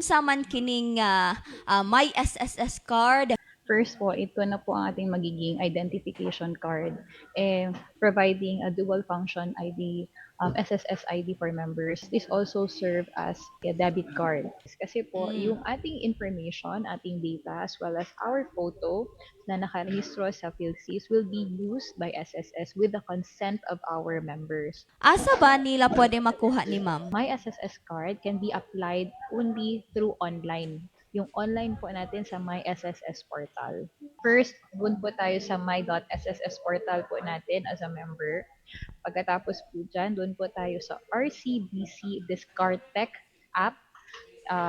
Sa man kining may SSS card. First po, ito na po ang ating magiging identification card, providing a dual function ID, SSS ID for members. This also serve as a debit card. Kasi po, yung ating information, ating data, as well as our photo na nakarehistro sa PhilSys will be used by SSS with the consent of our members. Asa ba nila pwede makuha ni ma'am? My SSS card can be applied only through online. Yung online po natin sa My SSS portal. First, dun po tayo sa my.sss portal po natin as a member. Pagkatapos po dyan, dun po tayo sa RCBC Discard Tech app.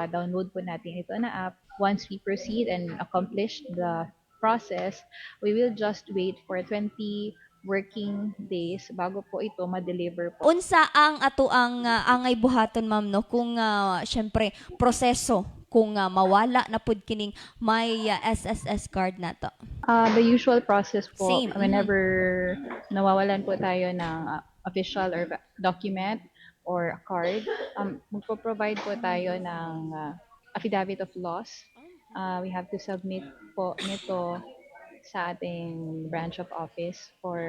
Download po natin ito na app. Once we proceed and accomplish the process, we will just wait for 20 working days bago po ito ma-deliver po. Unsa ang ato ang angay buhaton ma'am no kung syempre proseso kung mawala na pud kining may SSS card nato. The usual process po, Same. whenever nawawalan po tayo ng official or document or card, magpo-provide po tayo ng affidavit of loss. We have to submit po nito sa ating branch of office for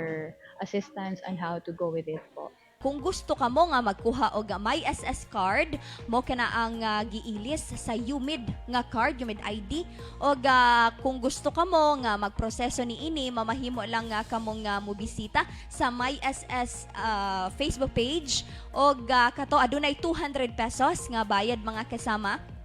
assistance on how to go with it po. Kung gusto ka mo nga magkuha og may SS card, mo kana ang giilis sa UMID nga card, UMID ID. Og kung gusto ka mo nga magproseso ni ini, mamahimo lang nga kamong mobisita sa may SS Facebook page. Og kato adunay 200 pesos nga bayad mga kasama.